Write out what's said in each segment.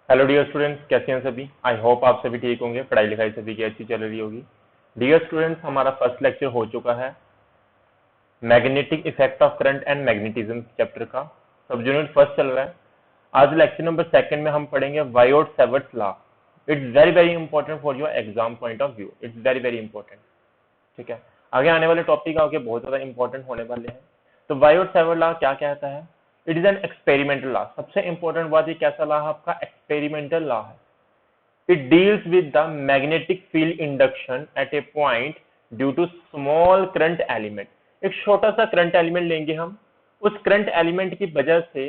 Hello dear students, कैसे हैं सभी। आई होप आप सभी ठीक होंगे, पढ़ाई लिखाई सभी की अच्छी चल रही होगी। डियर स्टूडेंट्स, हमारा फर्स्ट लेक्चर हो चुका है magnetic effect of current and magnetism chapter का। सब यूनिट फर्स्ट चल रहा है। आज लेक्चर नंबर सेकंड में हम पढ़ेंगे Biot Savart's law. It's very very important for your exam point of view. It's very very important. ठीक है, आगे आने वाले टॉपिक आगे बहुत ज्यादा इंपॉर्टेंट होने वाले हैं। तो वायोट सेवर्ट लॉ क्या कहता है? It is an experimental law. सबसे इंपॉर्टेंट बात, ये कैसा लॉ है आपका? एक्सपेरिमेंटल लॉ है। It deals with the magnetic field induction at a point due to small current element। एक छोटा सा करंट एलिमेंट लेंगे हम, उस करंट एलिमेंट की वजह से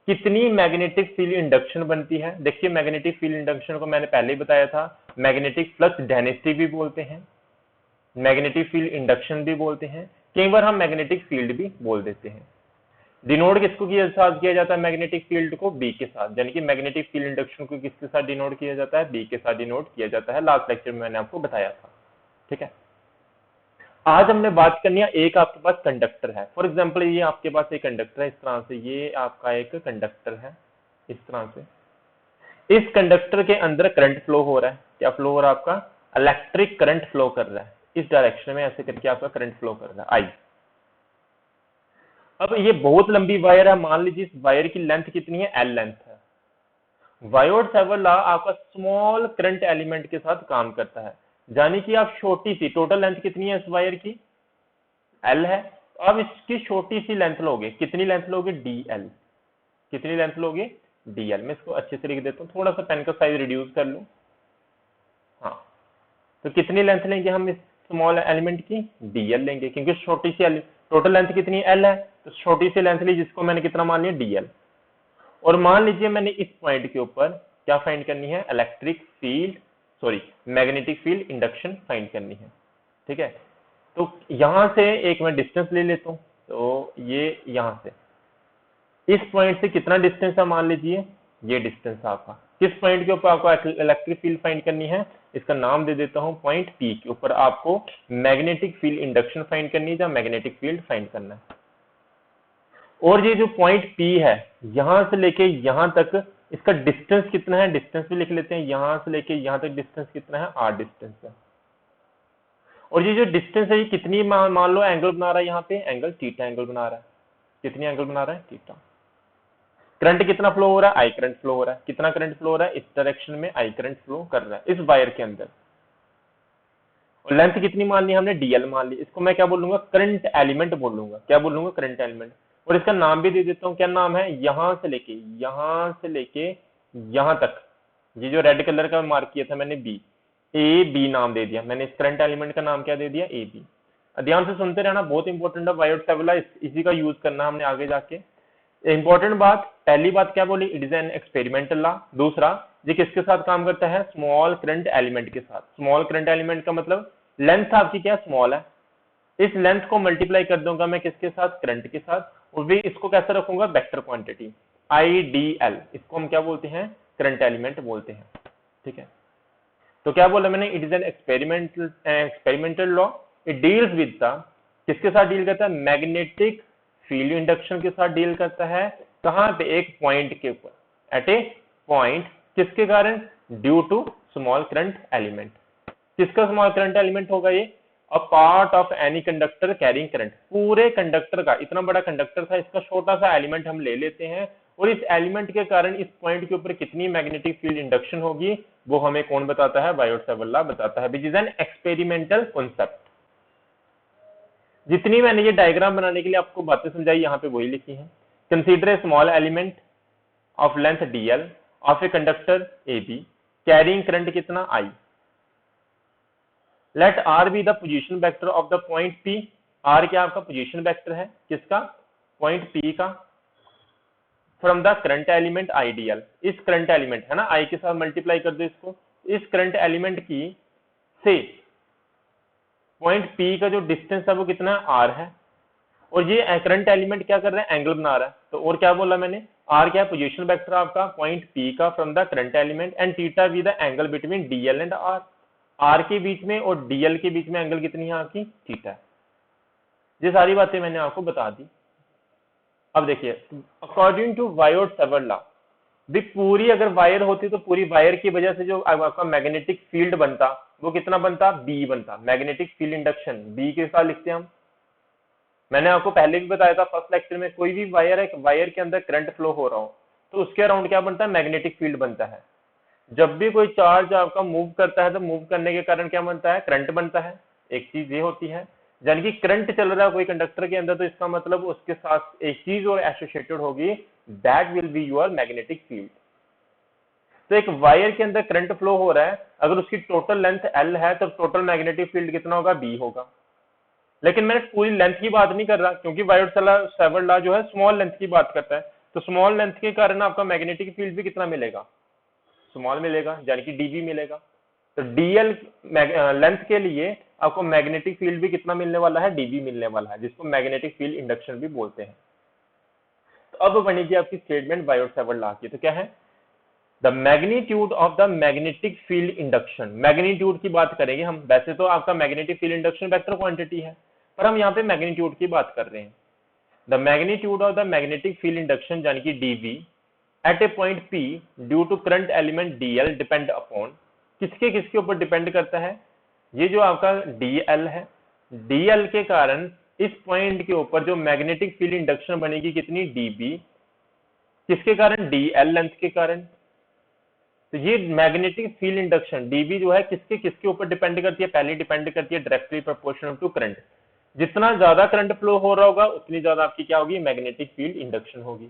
कितनी मैग्नेटिक फील्ड इंडक्शन बनती है। देखिए, मैग्नेटिक फील्ड इंडक्शन को मैंने पहले ही बताया था, मैग्नेटिक फ्लक्स डेंसिटी भी बोलते हैं, मैग्नेटिक फील्ड इंडक्शन भी बोलते हैं, कई बार हम मैग्नेटिक फील्ड भी बोल देते हैं। डिनोट किसको के साथ किया जाता है? मैग्नेटिक फील्ड को बी के साथ, यानी कि मैग्नेटिक फील्ड इंडक्शन को किसके साथ डिनोट किया जाता है? बी के साथ डिनोट किया जाता है। लास्ट लेक्चर में मैंने आपको बताया था। ठीक है, आज हमने बात करनी है, एक आपके पास कंडक्टर है। फॉर एग्जांपल, ये आपके पास एक कंडक्टर है इस तरह से, ये आपका एक कंडक्टर है इस तरह से। इस कंडक्टर के अंदर करंट फ्लो हो रहा है। क्या फ्लो हो रहा है आपका? इलेक्ट्रिक करंट फ्लो कर रहा है। इस डायरेक्शन में ऐसे करके आपका करंट फ्लो कर रहा है, आई। अब ये बहुत लंबी वायर है, मान लीजिए इस वायर की लेंथ कितनी है? एल लेंथ है। वायोट सेवर्ट लॉ आपका स्मॉल करंट एलिमेंट के साथ काम करता है, यानी कि आप छोटी सी, टोटल लेंथ कितनी है इस वायर की? एल है। अब इसकी छोटी सी लेंथ लोगे, कितनी लेंथ लोगे? D L. कितनी लेंथ लोगे? D L. मैं इसको अच्छे से लिख देता हूँ, थोड़ा सा पेन का साइज रिड्यूस कर लूँ। हाँ, तो कितनी लेंथ लेंगे हम इस स्मॉल एलिमेंट की? डी एल लेंगे, क्योंकि छोटी सी, टोटल लेंथ कितनी एल है, तो छोटी सी लेंथ ली, जिसको मैंने कितना मान लिया? D L. और मान लीजिए मैंने इस पॉइंट के ऊपर क्या फाइंड करनी है? Electric field, sorry, magnetic field induction find करनी है। ठीक है, तो यहां से एक मैं डिस्टेंस ले लेता हूं। तो ये यहां से इस पॉइंट से कितना डिस्टेंस है? मान लीजिए ये डिस्टेंस आपका। किस पॉइंट के ऊपर आपको इलेक्ट्रिक फील्ड फाइंड करनी है? इसका नाम दे देता हूं पॉइंट पी के ऊपर आपको मैग्नेटिक फील्ड इंडक्शन फाइंड करनी है, या मैग्नेटिक फील्ड फाइंड करना है। और ये जो पॉइंट P है, यहां से लेके यहां तक इसका डिस्टेंस कितना है? डिस्टेंस भी लिख लेते हैं। यहां से लेके यहां तक डिस्टेंस कितना है? R डिस्टेंस है। और ये जो डिस्टेंस है, ये कितनी मान लो एंगल बना रहा है? यहाँ पे एंगल थीटा एंगल बना रहा है। कितनी एंगल बना रहा है? थीटा। करंट कितना फ्लो हो रहा है? आई करंट फ्लो हो रहा है। कितना करंट फ्लो हो रहा है? इस डायरेक्शन में आई करंट फ्लो कर रहा है इस वायर के अंदर। और लेंथ कितनी मान ली हमने? डीएल मान ली। इसको मैं क्या बोलूंगा? करंट एलिमेंट बोलूंगा। क्या बोलूंगा? Current element. और इसका नाम भी दे देता हूँ। क्या नाम है? यहां से लेके यहां तक, ये जो रेड कलर का मार्क किया था मैंने, बी, ए बी नाम दे दिया मैंने। इस करंट एलिमेंट का नाम क्या दे दिया? A B. ध्यान से सुनते रहना, बहुत इंपॉर्टेंट है। वायोट सेवर्ट लॉ इसी का यूज करना हमने आगे जाके। इंपॉर्टेंट बात, पहली बात क्या बोली? It is an experimental law. दूसरा, ये किसके साथ काम करता है? स्मॉल करंट एलिमेंट के साथ। स्मॉल करंट एलिमेंट का मतलब लेंथ आपकी क्या स्मॉल है, इस लेंथ को मल्टीप्लाई कर दूंगा मैं किसके साथ? करंट के साथ। और भी इसको कैसे रखूंगा? वेक्टर क्वांटिटी, आई डी एल। इसको हम क्या बोलते हैं? करंट एलिमेंट बोलते हैं। ठीक है, तो क्या बोला मैंने? It is an experimental law. It deals with the, किसके साथ डील करता है? मैग्नेटिक फील्ड इंडक्शन के साथ डील करता है। कहां पे? एक पॉइंट के ऊपर, एट ए पॉइंट। किसके कारण? Due to small current element. किसका स्मॉल करंट एलिमेंट होगा ये? A part of any conductor carrying current. पूरे कंडक्टर का, इतना बड़ा कंडक्टर था, इसका छोटा सा एलिमेंट हम ले लेते हैं, और इस एलिमेंट के कारण इस पॉइंट के ऊपर कितनी मैग्नेटिक फील्ड इंडक्शन होगी, वो हमें कौन बताता है? वायोट सेवर्ट लॉ बताता है, which is an experimental concept. जितनी मैंने ये डायग्राम बनाने के लिए आपको बातें समझाई, यहाँ पे वही लिखी है। Consider a small element of length DL of a conductor A B carrying current कितना? I. Let R be the position vector of the point P. R क्या आपका पोजीशन वेक्टर है? किसका? पॉइंट पी का। From the current element IDL, इस current element है ना, आई के साथ मल्टीप्लाई कर दो इसको, इस करंट एलिमेंट की से पॉइंट पी का जो डिस्टेंस है वो कितना है? आर है। और ये करंट एलिमेंट क्या कर रहा है? एंगल बना रहा है। तो और क्या बोला मैंने? आर क्या? पोजीशन वेक्टर आपका पॉइंट पी का from the current element, and theta be the angle between dl and r. R के बीच में और डीएल के बीच में एंगल कितनी है आपकी? थीटा। ये सारी बातें मैंने आपको बता दी। अब देखिए, अकॉर्डिंग टू वायोट सेवर्ट लॉ, भी पूरी अगर वायर होती तो पूरी वायर की वजह से जो आपका मैग्नेटिक फील्ड बनता वो कितना बनता, बी बनता। मैग्नेटिक फील्ड इंडक्शन बी के साथ लिखते हैं हम। मैंने आपको पहले भी बताया था फर्स्ट लेक्चर में, कोई भी वायर है, वायर के अंदर करंट फ्लो हो रहा हो तो उसके अराउंड क्या बनता है, मैग्नेटिक फील्ड बनता है। जब भी कोई चार्ज आपका मूव करता है तो मूव करने के कारण क्या बनता है, करंट बनता है। एक चीज ये होती है, यानी कि करंट चल रहा है कोई कंडक्टर के अंदर तो इसका मतलब उसके साथ एक चीज और एसोसिएटेड होगी, that will be your magnetic field. तो एक वायर के अंदर करंट फ्लो हो रहा है, अगर उसकी टोटल लेंथ एल है तो टोटल मैग्नेटिक फील्ड कितना होगा, बी होगा। लेकिन मैं पूरी लेंथ की बात नहीं कर रहा, क्योंकि वायट-सावर्त लॉ जो है स्मॉल लेंथ की बात करता है। तो स्मॉल लेंथ के कारण आपका मैग्नेटिक फील्ड भी कितना मिलेगा, स्मॉल मिलेगा, यानी कि डीबी मिलेगा। तो डीएल लेंथ के लिए आपको मैग्नेटिक फील्ड भी कितना मिलने वाला है, डीबी मिलने वाला है, जिसको मैग्नेटिक फील्ड इंडक्शन भी बोलते हैं। तो अब बनेगी आपकी स्टेटमेंट वायट-सावर्त लॉ की। तो क्या है, the magnitude of the magnetic field induction. Magnitude की बात करेंगे हम, वैसे तो आपका magnetic field induction vector quantity है, पर हम यहाँ पे मैग्नीट्यूड की बात कर रहे हैं। The magnitude of the magnetic field induction यानी कि dv at a point P due to current element dl depend upon, किसके किसके ऊपर डिपेंड करता है, ये जो आपका डीएल है, डीएल के कारण इस पॉइंट के ऊपर जो मैग्नेटिक फील्ड इंडक्शन बनेगी कितनी, डीबी, किसके कारण, डीएल लेंथ के कारण। तो ये मैग्नेटिक फील्ड इंडक्शन डीबी जो है किसके किसके ऊपर डिपेंड करती है, पहले डिपेंड करती है डायरेक्टली प्रोपोर्शनल टू करंट। जितना ज्यादा करंट फ्लो हो रहा होगा उतनी ज्यादा आपकी क्या होगी, मैग्नेटिक फील्ड इंडक्शन होगी।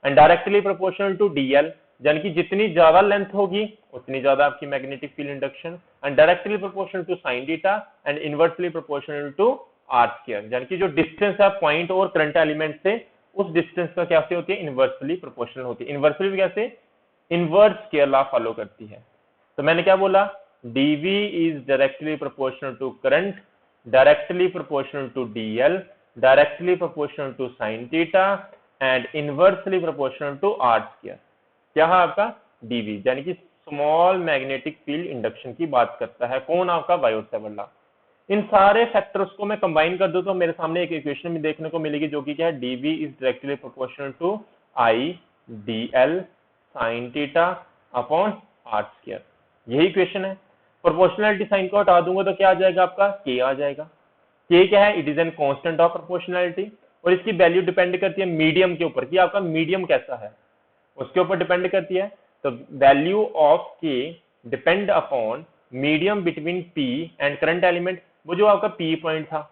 And directly proportional to dl, यानी कि जितनी ज्यादा लेंथ होगी उतनी ज्यादा आपकी magnetic field induction. And directly proportional to sine theta and inversely proportional to r square, यानी कि जो डिस्टेंस है पॉइंट और करंट एलिमेंट से, उस डिस्टेंस का कैसे होती है, इनवर्सली प्रोपोर्शनल होती है। इनवर्सली कैसे, इनवर्स स्क्वायर लॉ फॉलो करती है। तो मैंने क्या बोला, dv is directly proportional to current, directly proportional to dl, directly proportional to sin theta and inversely proportional to r square. क्या है आपका, dv, यानी कि स्मॉल मैग्नेटिक फील्ड इंडक्शन की बात करता है कौन, आपका वायट-सावर्त लॉ। इन सारे फैक्टर्स को मैं कंबाइन कर दूं तो मेरे सामने एक इक्वेशन भी देखने को मिलेगी, जो कि क्या है, dv is directly proportional to i dl sine theta upon are square. यही इक्वेशन है। प्रोपोर्शनलिटी साइन को हटा दूंगा तो क्या आ जाएगा आपका, के आ जाएगा। के क्या है, it is an constant of proportionality, और इसकी वैल्यू डिपेंड करती है मीडियम के ऊपर कि आपका मीडियम कैसा है, उसके ऊपर डिपेंड करती है। तो वैल्यू ऑफ के depend upon medium between P and current element. वो जो आपका पी पॉइंट था,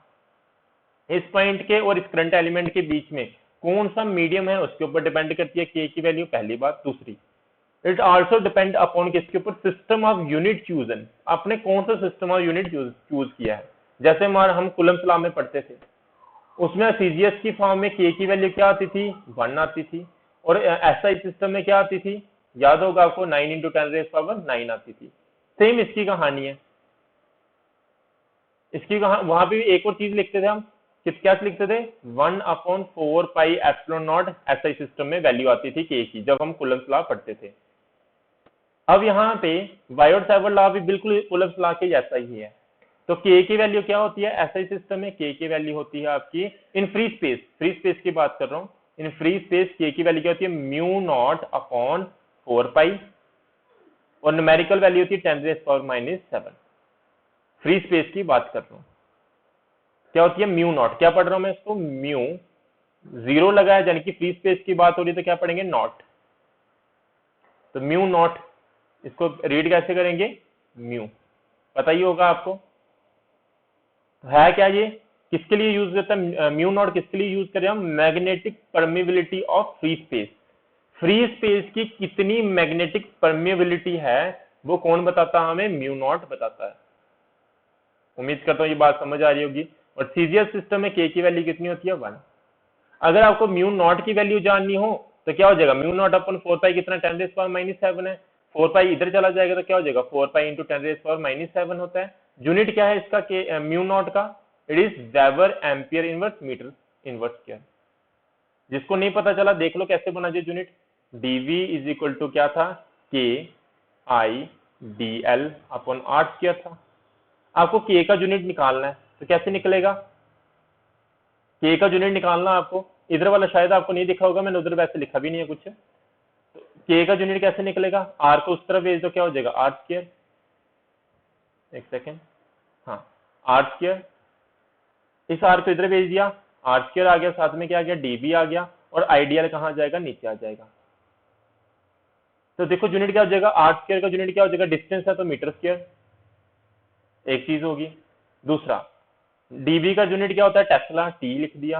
इस पॉइंट के और इस करंट एलिमेंट के बीच में कौन सा मीडियम है उसके ऊपर डिपेंड करती है के की वैल्यू, पहली बात। दूसरी, इट आल्सो डिपेंड अपॉन किसके ऊपर, सिस्टम ऑफ यूनिट चूजन, आपने कौन सा सिस्टम ऑफ यूनिट चूज किया है। जैसे हम कूलम्ब्स लॉ में पढ़ते थे, उसमें सीजीएस की फॉर्म में के की वैल्यू क्या आती थी, 1 आती थी, और एसआई सिस्टम में क्या आती थी, याद होगा आपको, 9 × 10⁻⁹ आती थी। सेम इसकी कहानी है। इसकी वहां पे एक और चीज लिखते थे हम, क्या लिखते थे, 1/4πε0 एसआई सिस्टम में वैल्यू आती थी के की, जब हम कूलम्ब्स लॉ पढ़ते थे। अब यहाँ पे वायट-सावर्त लॉ भी बिल्कुल कूलम्ब्स लॉ के जैसा ही है। तो के की वैल्यू क्या होती है, एसआई सिस्टम में के की वैल्यू होती है आपकी in free space, free space की बात कर रहा हूँ, इन फ्री स्पेस के की वैल्यू क्या होती है, μ0/4π, और न्यूमेरिकल वैल्यू होती है 10⁻⁻⁷। फ्री स्पेस की बात कर रहा हूँ, क्या होती है, μ0, क्या पढ़ रहा हूं मैं इसको, म्यू, 0 लगाया यानी कि फ्री स्पेस की बात हो रही है, तो क्या पढ़ेंगे, नॉट। तो μ0 इसको रीड कैसे करेंगे, म्यू, पता ही होगा आपको है क्या, ये किसके लिए यूज करता है, μ0 किसके लिए यूज करें हम, magnetic permeability of free space. Free space की कितनी मैग्नेटिक परमिबिलिटी है वो कौन बताता है हमें, μ0 बताता है। उम्मीद करता हूँ ये बात समझ आ रही होगी। और सीजीएस सिस्टम में के की वैल्यू कितनी होती है, 1। अगर आपको μ0 की वैल्यू जाननी हो तो क्या हो जाएगा, μ0/4π कितना, 10⁻⁷ है, 4π इधर चला जाएगा तो क्या हो जाएगा, 4π × 10⁻⁷ होता है। यूनिट क्या है इसका, के μ0 का, it is weber ampere inverse metre inverse square. जिसको नहीं पता चला देख लो कैसे बना जो unit, dv is equal to क्या था, k I dl upon are square था। आपको के का यूनिट निकालना है तो कैसे निकलेगा, के का यूनिट निकालना आपको, इधर वाला शायद आपको नहीं दिखा होगा, मैंने उधर वैसे लिखा भी नहीं है कुछ। तो के का यूनिट कैसे निकलेगा, आर को उस तरफ भेज दो, क्या हो जाएगा आर स्क्वायर, एक सेकेंड, हाँ आर स्क्वायर, इस आर को इधर भेज दिया, आर स्क्वायर आ गया, साथ में क्या आ गया डीबी आ गया, और आइडियल कहाँ जाएगा नीचे आ जाएगा। तो देखो यूनिट क्या हो जाएगा, आर स्क्वायर का यूनिट क्या हो जाएगा, डिस्टेंस है तो मीटर स्क्वायर, एक चीज होगी। दूसरा डीबी का यूनिट क्या होता है टेस्ला, टी लिख दिया।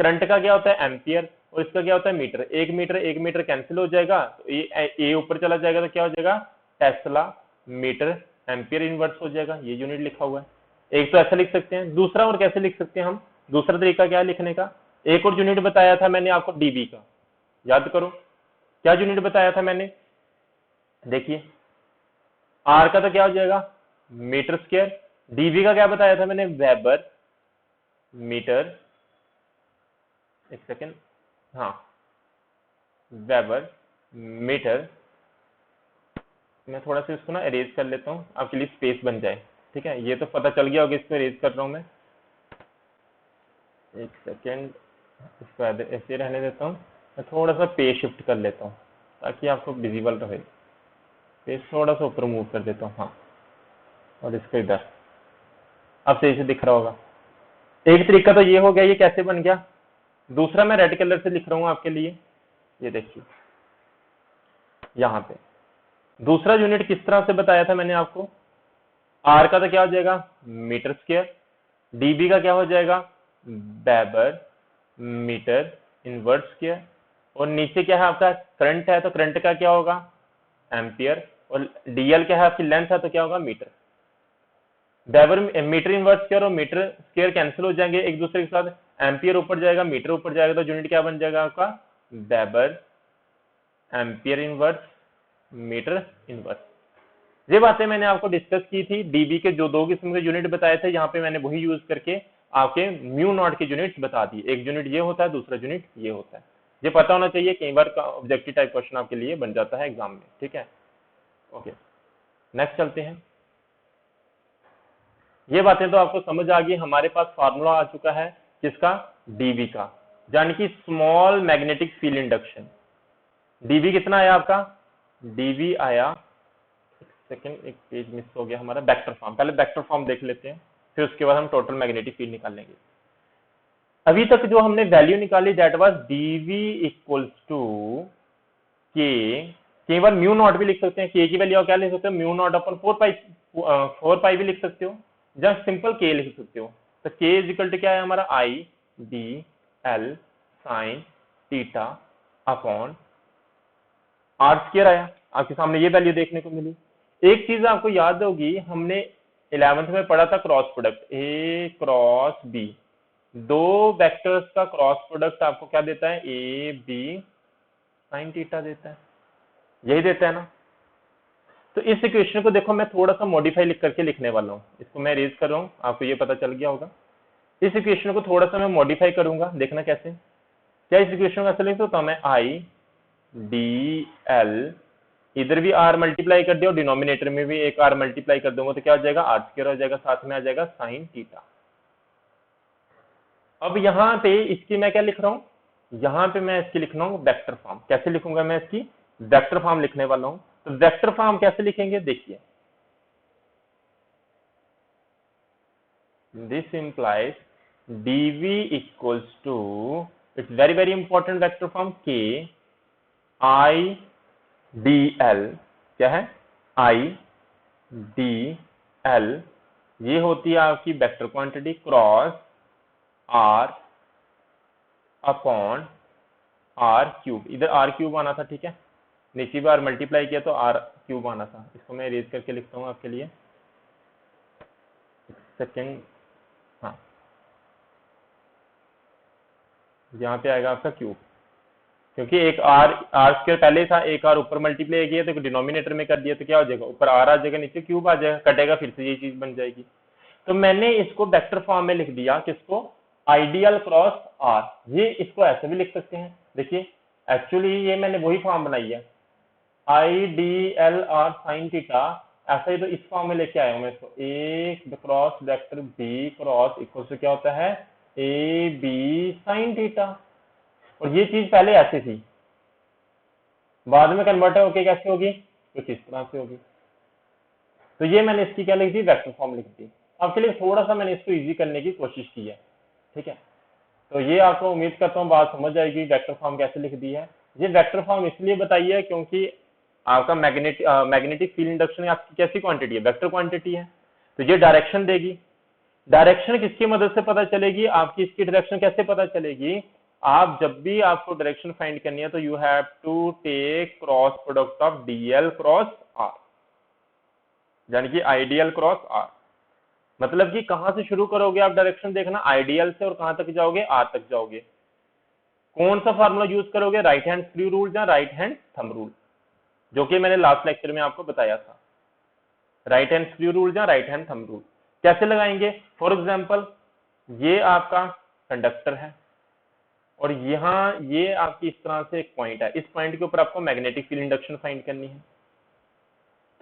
करंट का क्या होता है एम्पियर, और इसका क्या होता है मीटर, एक मीटर कैंसिल हो जाएगा, तो ए ऊपर चला जाएगा तो क्या हो जाएगा टेस्ला मीटर एम्पियर इनवर्स हो जाएगा, ये यूनिट लिखा हुआ है। एक तो ऐसा लिख सकते हैं, दूसरा और कैसे लिख सकते हैं हम, दूसरा तरीका क्या है लिखने का, एक और यूनिट बताया था मैंने आपको डीबी का, याद करो क्या यूनिट बताया था मैंने, देखिए आर का तो क्या हो जाएगा मीटर स्क्वायर, डीबी का क्या बताया था मैंने वेबर मीटर, एक सेकेंड, हाँ वेबर मीटर। मैं थोड़ा सा इसको ना एरेज कर लेता हूँ आपके लिए स्पेस बन जाए, ठीक है, ये तो पता चल गया होगा, इसको एरेज कर रहा हूँ मैं, एक सेकेंड, इसको ऐसे रहने देता हूँ, मैं थोड़ा सा पेज शिफ्ट कर लेता हूँ ताकि आपको विजिबल रहे, पेज थोड़ा सा ऊपर मूव कर देता हूँ, हाँ, और इसको इधर, अब सही से दिख रहा होगा। एक तरीका तो ये हो गया, ये कैसे बन गया, दूसरा मैं रेड कलर से लिख रहा हूँ आपके लिए, ये देखिए यहाँ पे दूसरा यूनिट किस तरह से बताया था मैंने आपको, आर का तो क्या हो जाएगा मीटर स्क्वायर, डीबी का क्या हो जाएगा वेबर मीटर इनवर्स स्क्वायर, और नीचे क्या है आपका करंट है तो करंट का क्या होगा एम्पियर, और डीएल क्या है आपकी लेंथ है तो क्या होगा metre. Weber metre inverse square और मीटर स्क्वायर कैंसिल हो जाएंगे एक दूसरे के साथ, एम्पियर ऊपर जाएगा मीटर ऊपर जाएगा, तो यूनिट क्या बन जाएगा आपका weber ampere inverse metre inverse. ये बातें मैंने आपको डिस्कस की थी, डीबी के जो दो किस्म के यूनिट बताए थे, यहाँ पे मैंने वही यूज करके आपके म्यू नॉट के यूनिट्स बता दिए, एक यूनिट ये होता है दूसरा यूनिट ये होता है, ये पता होना चाहिए, कई बार ऑब्जेक्टिव टाइप क्वेश्चन आपके लिए बन जाता है एग्जाम में, ठीक है। ओके नेक्स्ट चलते हैं, ये बातें तो आपको समझ आ गई, हमारे पास फार्मूला आ चुका है किसका डीबी का, यानी कि small magnetic field induction. DB कितना आया आपका, डीबी आया, सेकंड एक पेज मिस हो गया हमारा, वेक्टर फॉर्म, पहले वेक्टर फॉर्म देख लेते हैं, फिर उसके बाद हम टोटल मैग्नेटिक फील्ड निकाल लेंगे। अभी तक जो हमने वैल्यू निकाली that was dv equals to k, केवल म्यू नॉट भी लिख सकते हैं, के की वैल्यू क्या लिख सकते हो म्यू नॉट अपन 4 पाई भी लिख सकते हो, या सिंपल के लिख सकते हो। तो के इज इक्वल टू क्या है हमारा I D L sine theta upon are square आया, आपके सामने ये वैल्यू देखने को मिली। एक चीज आपको याद होगी, हमने 11th में पढ़ा था क्रॉस प्रोडक्ट, ए क्रॉस बी, दो वेक्टर्स का क्रॉस प्रोडक्ट आपको क्या देता है ए बी साइन थीटा देता है, यही देता है ना। तो इस इक्वेशन को देखो मैं थोड़ा सा मॉडिफाई लिख करके लिखने वाला हूँ, इसको मैं रेज कर रहा हूँ, आपको ये पता चल गया होगा। इस इक्वेशन को थोड़ा सा मैं मॉडिफाई करूंगा, देखना कैसे, क्या इस इक्वेशन को ऐसे लिख सकता हूँ मैं आई डी एल, इधर भी आर मल्टीप्लाई कर दिया और डिनोमिनेटर में भी एक आर मल्टीप्लाई कर दूंगा तो क्या हो जाएगा आर स्क्वायर हो जाएगा, साथ में आ जाएगा साइन थीटा। अब यहाँ पे इसकी मैं क्या लिख रहा हूँ, यहाँ पे मैं इसकी लिख रहा हूँ वेक्टर फॉर्म, कैसे लिखूंगा मैं इसकी वेक्टर फॉर्म लिखने वाला हूँ। तो वेक्टर फॉर्म कैसे लिखेंगे देखिए, this implies dv equals to, it's very very important vector form k I D L, क्या है आई डी एल, ये होती है आपकी vector quantity cross r upon r cube, इधर आर क्यूब आना था, ठीक है, नीचे बार मल्टीप्लाई किया तो आर क्यूब आना था, इसको मैं इरेज करके लिखता हूँ आपके लिए, सेकेंड, हाँ यहाँ पे आएगा आपका क्यूब, क्योंकि एक आर आर स्क्वायर पहले था, एक आर ऊपर मल्टीप्लाई किया तो डिनोमिनेटर में कर दिया तो क्या हो जाएगा ऊपर आर आ जाएगा नीचे क्यूब आ जाएगा, कटेगा फिर से ये चीज बन जाएगी। तो मैंने इसको वेक्टर फॉर्म में लिख दिया, किसको आइडियल क्रॉस आर, ये इसको ऐसे भी लिख सकते हैं, देखिए एक्चुअली ये मैंने वही फॉर्म बनाई है आई D L R sine theta, ऐसा ही तो इस फॉर्म में लेके आया हूं मैं इसको, A cross vector B cross equal से क्या होता है ए बी साइन थीटा, और ये चीज पहले ऐसे थी, बाद में कन्वर्टर होके कैसे होगी, कुछ इस तरह से होगी। तो ये मैंने इसकी क्या लिख दी, वेक्टर फॉर्म लिख दी। आपके लिए थोड़ा सा मैंने इसको इजी करने की कोशिश की है, ठीक है। तो ये आपको उम्मीद करता हूँ बात समझ आएगी, वेक्टर फॉर्म कैसे लिख दी है। ये वेक्टर फॉर्म इसलिए बताइए है क्योंकि आपका मैग्नेटिक फील्ड इंडक्शन आपकी कैसी क्वांटिटी है, वेक्टर क्वांटिटी है। तो ये डायरेक्शन देगी। डायरेक्शन किसकी मदद से पता चलेगी, आपकी इसकी डायरेक्शन कैसे पता चलेगी, आप जब भी आपको डायरेक्शन फाइंड करनी है तो you have to take cross product of dl cross r, यानी कि आइडियल क्रॉस आर। मतलब कि कहां से शुरू करोगे आप डायरेक्शन देखना, आइडियल से, और कहां तक जाओगे, आर तक जाओगे। कौन सा फार्मूला यूज करोगे, राइट हैंड स्क्रू रूल या राइट हैंड थंब रूल, जो कि मैंने लास्ट लेक्चर में आपको बताया था। राइट हैंड स्क्रू रूल या राइट हैंड थंब रूल कैसे लगाएंगे। फॉर एग्जांपल ये आपका कंडक्टर है और यहाँ ये आपकी इस तरह से एक पॉइंट है, इस पॉइंट के ऊपर आपको मैग्नेटिक फील्ड इंडक्शन फाइंड करनी है।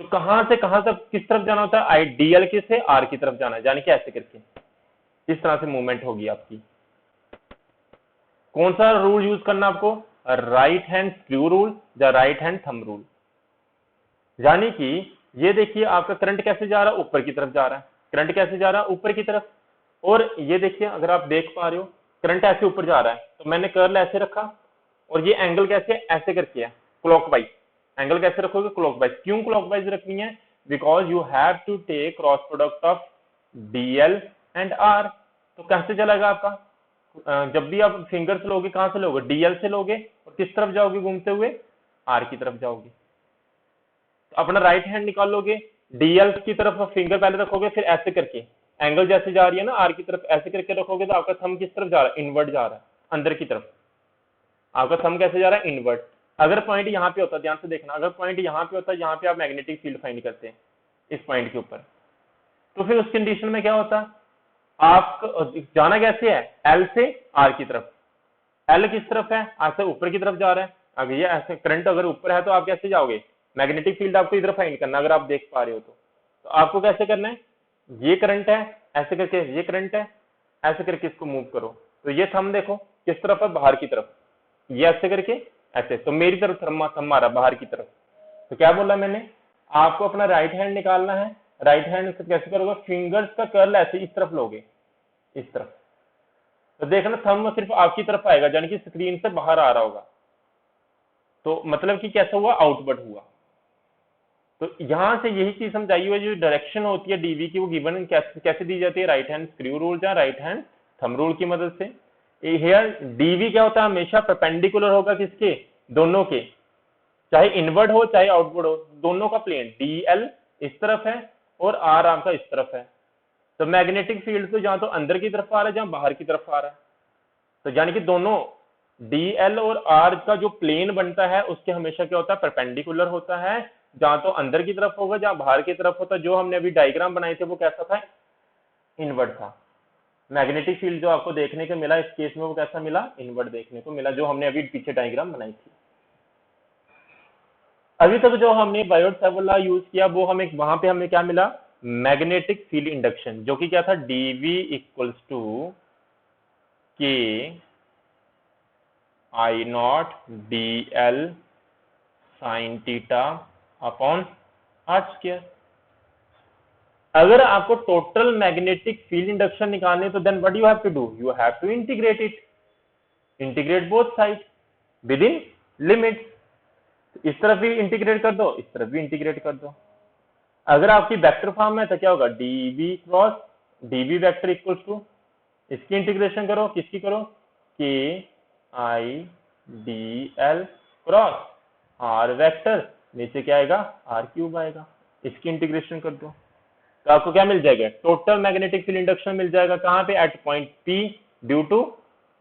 तो कहां से कहां तक किस तरफ जाना होता है, आइडियल के से आर की तरफ जाना है, यानी कि ऐसे करके इस तरह से मूवमेंट होगी आपकी। कौन सा रूल यूज करना आपको, राइट हैंड स्क्रू रूल या राइट हैंड थंब रूल। यानी कि ये देखिए आपका करंट कैसे जा रहा है, ऊपर की तरफ जा रहा है, करंट कैसे जा रहा है, ऊपर की तरफ। और ये देखिए अगर आप देख पा रहे हो करंट ऐसे ऊपर जा रहा है, तो मैंने कर्ल ऐसे रखा और ये एंगल कैसे, ऐसे करके है, क्लॉकवाइज। एंगल कैसे रखोगे, क्लॉकवाइज। क्यों क्लॉकवाइज रखनी है, because you have to take cross product of dl and r. तो कैसे चलेगा आपका, जब भी आप फिंगर से लोगे, कहां से लोगे, डीएल से लोगे, और किस तरफ जाओगे घूमते हुए, आर की तरफ जाओगे। तो अपना राइट हैंड निकाल लोगे, डीएल की तरफ फिंगर पहले रखोगे, फिर ऐसे करके एंगल जैसे जा रही है ना आर की तरफ, ऐसे करके रखोगे तो आपका थंब किस तरफ जा रहा है, इनवर्ट जा रहा है, अंदर की तरफ। आपका थंब कैसे जा रहा है, इनवर्ट। अगर पॉइंट यहाँ पे होता, ध्यान से देखना, अगर पॉइंट यहाँ पे होता, यहाँ पे आप मैग्नेटिक फील्ड फाइंड करते हैं इस पॉइंट के ऊपर, तो फिर उस कंडीशन में क्या होता, आप जाना कैसे है, एल से आर की तरफ। एल किस तरफ है, ऐसे ऊपर की तरफ जा रहा है। अगर ये ऐसे करंट अगर ऊपर है तो आप कैसे जाओगे, मैग्नेटिक फील्ड आपको इधर फाइंड करना, अगर आप देख पा रहे हो तो आपको कैसे करना है, ये करंट है, ऐसे करके ये करंट है, ऐसे करके इसको मूव करो। तो ये थंब देखो किस तरफ है, बाहर की तरफ, ये ऐसे करके ऐसे, तो मेरी तरफ थंब मारा बाहर की तरफ। तो क्या बोला मैंने, आपको अपना राइट हैंड निकालना है। राइट हैंड से कैसे करोगे, फिंगर्स का कर्ल ऐसे इस तरफ लोगे, इस तरफ। तो देखना थंब सिर्फ आपकी तरफ आएगा, यानी कि स्क्रीन से बाहर आ रहा होगा। तो मतलब कि कैसा हुआ, आउटवर्ड हुआ। तो यहां से यही चीज समझाई हुई, जो डायरेक्शन होती है डीवी की, वो गिवन कैसे दी जाती है, राइट हैंड स्क्रू रूल या राइट हैंड थंब रूल की मदद से। हियर डीवी क्या होता है, हमेशा परपेंडिकुलर होगा किसके, दोनों के, चाहे इनवर्ड हो चाहे आउटवर्ड हो, दोनों का प्लेन। डीएल इस तरफ है और आर आपका इस तरफ है। तो मैग्नेटिक फील्ड तो जहां तो अंदर की तरफ आ रहा है, जहां बाहर की तरफ आ रहा है। तो यानी कि दोनों डीएल और आर का जो प्लेन बनता है उसके हमेशा क्या होता है, परपेंडिकुलर होता है, जहां तो अंदर की तरफ होगा, जहां बाहर की तरफ होता है। जो हमने अभी डायग्राम बनाए थे वो कैसा था, इनवर्ड था। मैग्नेटिक फील्ड जो आपको देखने को मिला इस केस में, वो कैसा मिला, इनवर्ड देखने को मिला, जो हमने अभी पीछे डायग्राम बनाई थी। अभी तक जो हमने बायोट सावर्ट यूज किया, वो हमें वहां पे हमें क्या मिला, मैग्नेटिक फील्ड इंडक्शन, जो कि क्या था, DV equals to K I naught D L sine theta upon are square. अगर आपको टोटल मैग्नेटिक फील्ड इंडक्शन निकालने, तो then what you have to do, you have to integrate it, integrate both side within limit. इस तरफ भी integrate कर दो, इस तरफ भी इंटीग्रेट कर दो। अगर आपकी वेक्टर फॉर्म में तो क्या होगा, dv cross dv vector equals to, इसकी इंटीग्रेशन करो, किसकी करो, k I D L cross r vector, नीचे क्या आएगा, आर क्यूब आएगा, इसकी इंटीग्रेशन कर दो। तो आपको क्या मिल जाएगा, टोटल मैग्नेटिक फील्ड इंडक्शन मिल जाएगा, कहां पे, at point P, due to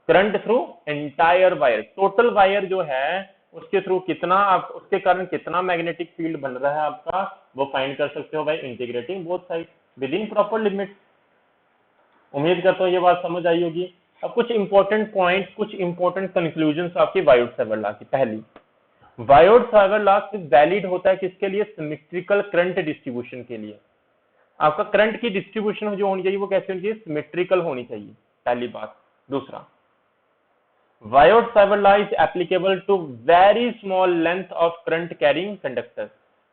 current through entire wire. Total wire जो है उसके थ्रू कितना आप, उसके कारण कितना मैग्नेटिक फील्ड बन रहा है आपका, वो फाइंड कर सकते हो by integrating both side with in proper limit. उम्मीद करता हूँ ये बात समझ आई होगी। अब कुछ इंपॉर्टेंट पॉइंट, कुछ इंपॉर्टेंट कंक्लूजन आपकी बायोट सावर्ट लॉ की। पहली, बायोट सावर्ट लॉ सिर्फ वैलिड होता है किसके लिए, सिमेट्रिकल करंट डिस्ट्रीब्यूशन के लिए। आपका करंट की डिस्ट्रीब्यूशन जो होनी चाहिए वो कैसे होनी चाहिए, सिमेट्रिकल होनी चाहिए, पहली बात। दूसरा, Biot-Savart law is applicable to very small length of current carrying conductor.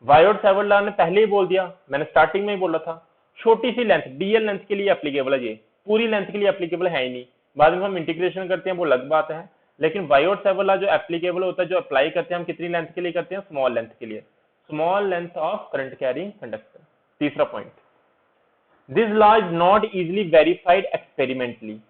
Biot-Savart law ने पहले ही बोल दिया, मैंने स्टार्टिंग में ही बोला था, छोटी सी लेंथ डीएल लेंथ के लिए एप्लीकेबल है, ये पूरी लेंथ के लिए एप्लीकेबल है ही नहीं। बाद में हम इंटीग्रेशन करते हैं वो अलग बात है, लेकिन Biot-Savart law जो एप्लीकेबल होता है, जो अप्लाई करते हैं हम कितनी लेंथ के लिए करते हैं, स्मॉल लेंथ के लिए, small length of current carrying conductor. तीसरा point, this law is not easily verified experimentally.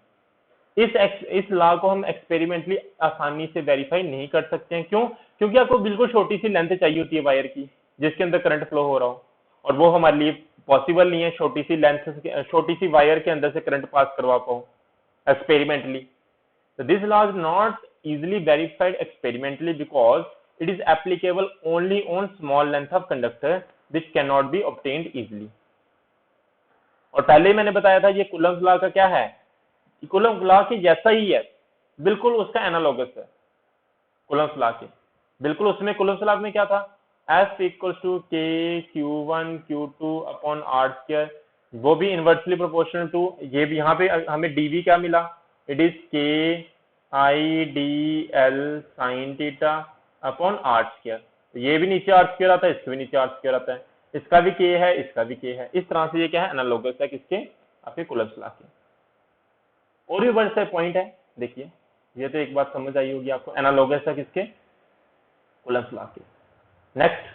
इस लॉ को हम एक्सपेरिमेंटली आसानी से वेरीफाई नहीं कर सकते हैं। क्यों? क्योंकि आपको बिल्कुल छोटी सी लेंथ चाहिए होती है वायर की जिसके अंदर करंट फ्लो हो रहा हो, और वो हमारे लिए पॉसिबल नहीं है छोटी सी लेंथ, छोटी सी वायर के अंदर से करंट पास करवा पाओ experimentally. So this law is not easily verified experimentally because it is applicable only on small length of conductor which cannot be obtained easily. और पहले ही मैंने बताया था ये कूलम्स लॉ का क्या है, कूलम्स लॉ की जैसा ही है, बिल्कुल उसका एनालॉगस है कूलम्स लॉ के, बिल्कुल उसमें कूलम्स लॉ में क्या था, F इक्वल्स टू के Q1 Q2 upon R square, वो भी इनवर्सली प्रोपोर्शनल टू, ये भी यहाँ पे हमें dV क्या मिला, it is k I D L sine theta upon are square, ये भी नीचे आर स्क्वायर आता है, इसका भी नीचे आर स्क्वायर आता है, इसका भी के है, इसका भी के है। इस तरह से ये क्या है, एनालॉगस है किसके, आपके कूलम्स लॉ के। और भी बड़े से पॉइंट है, देखिए ये तो एक बात समझ आई होगी आपको, एनालॉगस है किसके, कूलम्स लॉ के। Next,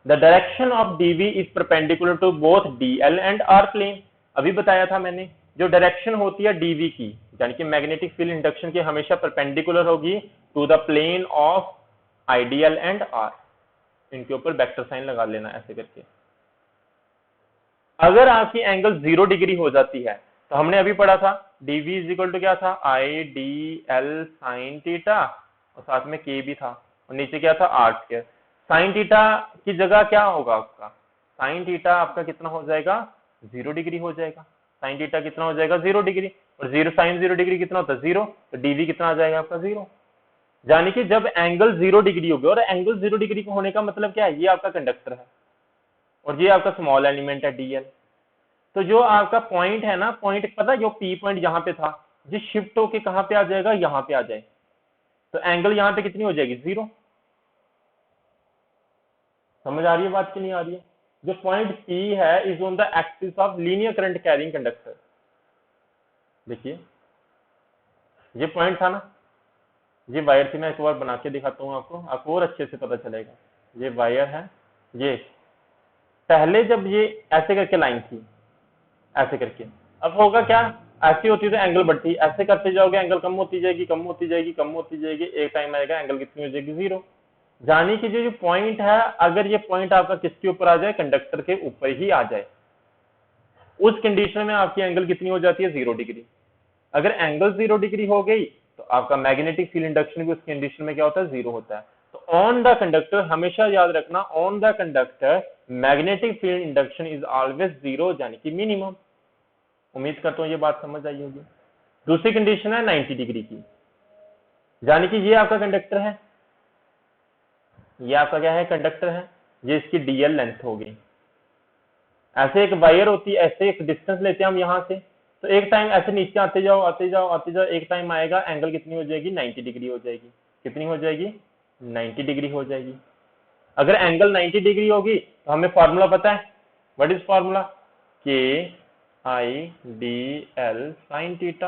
the direction of dv is perpendicular to both dl and r plane. अभी बताया था मैंने, जो डायरेक्शन होती है डीवी की, यानी कि मैग्नेटिक फील्ड इंडक्शन की, हमेशा परपेंडिकुलर होगी to the plane of I dl and r. इनके ऊपर वेक्टर साइन लगा लेना ऐसे करके। अगर आपकी एंगल 0 डिग्री हो जाती है तो हमने अभी पढ़ा था dv इज इक्वल टू क्या था, आई डी एल साइन थीटा, और साथ में k भी था, और नीचे क्या था आर स्क्वायर। साइन थीटा की जगह क्या होगा आपका, साइन थीटा आपका कितना हो जाएगा, 0 डिग्री हो जाएगा। साइन थीटा कितना हो जाएगा, 0 डिग्री, और 0 साइन 0 डिग्री कितना होता है, 0, तो dv कितना आ जाएगा आपका 0। यानी कि जब एंगल 0 डिग्री होगी, और एंगल 0 डिग्री का होने का मतलब क्या है, ये आपका कंडक्टर है और ये आपका स्मॉल एलिमेंट है dl। तो जो आपका पॉइंट है ना, पॉइंट पता है, जो पी पॉइंट यहाँ पे था, जो शिफ्ट होके कहाँ पे आ जाएगा, यहाँ पे आ जाए, तो एंगल यहाँ पे कितनी हो जाएगी, 0। समझ आ रही है बात कि नहीं आ रही है? जो पॉइंट P है is on the axis of linear current carrying conductor. देखिए ये पॉइंट था ना, ये वायर थी, मैं एक बार बना के दिखाता हूँ आपको और अच्छे से पता चलेगा। ये वायर है, ये पहले जब ये ऐसे करके लाइन थी, ऐसे करके, अब होगा क्या, ऐसी होती तो एंगल बढ़ती, ऐसे करते जाओगे एंगल कम होती जाएगी, कम होती जाएगी, कम होती जाएगी, एक टाइम आएगा एंगल कितनी हो जाएगी, 0। यानी कि जो पॉइंट है, अगर ये पॉइंट आपका किसके ऊपर आ जाए, कंडक्टर के ऊपर ही आ जाए, उस कंडीशन में आपकी एंगल कितनी हो जाती है, 0 डिग्री। अगर एंगल 0 डिग्री हो गई तो आपका मैग्नेटिक फील्ड इंडक्शन भी उस कंडीशन में क्या होता है, 0 होता है। तो ऑन द कंडक्टर, हमेशा याद रखना, on the conductor magnetic field induction is always 0, यानी कि मिनिमम। उम्मीद करता हूँ ये बात समझ आई होगी। दूसरी कंडीशन है 90 डिग्री की, यानी कि ये आपका कंडक्टर है, ये आपका क्या है, कंडक्टर है, ये इसकी डीएल लेंथ होगी। ऐसे एक वायर होती है, ऐसे एक डिस्टेंस लेते हैं हम यहाँ से, तो एक टाइम ऐसे नीचे आते जाओ आते जाओ आते जाओ, एक टाइम आएगा एंगल कितनी हो जाएगी, 90 डिग्री हो जाएगी। कितनी हो जाएगी, 90 डिग्री हो जाएगी। अगर एंगल 90 डिग्री होगी तो हमें फॉर्मूला पता है, what is formula, k I D L sine theta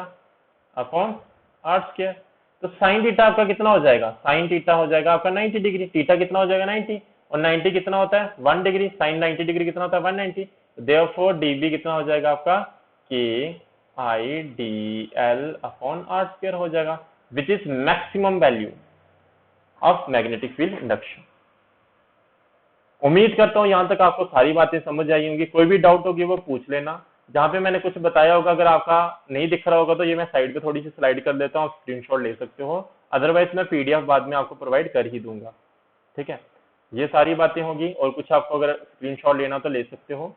upon are square. तो साइन थीटा आपका कितना हो जाएगा, साइन थीटा हो जाएगा आपका 90 डिग्री, थीटा कितना हो जाएगा 90, और 90 कितना होता है 1 डिग्री, साइन 90 डिग्री कितना होता है 190। देयरफॉर डीबी कितना हो जाएगा आपका, k I D L upon are square हो जाएगा, which is maximum value of magnetic field induction. उम्मीद करता हूँ यहाँ तक आपको सारी बातें समझ आई होंगी। कोई भी डाउट होगी वो पूछ लेना। जहाँ पे मैंने कुछ बताया होगा, अगर आपका नहीं दिख रहा होगा तो ये मैं साइड पे थोड़ी सी स्लाइड कर देता हूँ, स्क्रीनशॉट ले सकते हो, अदरवाइज मैं पीडीएफ बाद में आपको प्रोवाइड कर ही दूंगा। ठीक है, ये सारी बातें होगी, और कुछ आपको अगर स्क्रीनशॉट लेना तो ले सकते हो।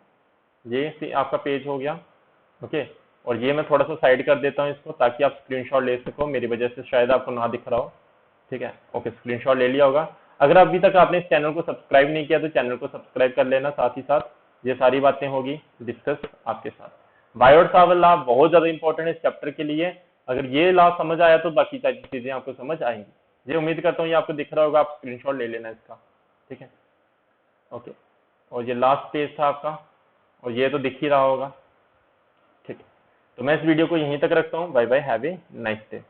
ये आपका पेज हो गया, ओके, और ये मैं थोड़ा सा साइड कर देता हूँ इसको, ताकि आप स्क्रीनशॉट ले सको, मेरी वजह से शायद आपको ना दिख रहा हो। ठीक है, ओके, स्क्रीनशॉट ले लिया होगा। अगर अभी तक आपने इस चैनल को सब्सक्राइब नहीं किया तो चैनल को सब्सक्राइब कर लेना, साथ ही साथ ये सारी बातें होगी डिस्कस आपके साथ। बायोट-सावर्ट लॉ बहुत ज्यादा इंपॉर्टेंट है इस चैप्टर के लिए, अगर ये लॉ समझ आया तो बाकी सारी चीजें आपको समझ आएंगी। ये उम्मीद करता हूँ ये आपको दिख रहा होगा, आप स्क्रीनशॉट ले लेना इसका, ठीक है। ओके, और ये लास्ट पेज था आपका, और ये तो दिख ही रहा होगा, ठीक है। तो मैं इस वीडियो को यहीं तक रखता हूँ। Bye bye, have a nice day.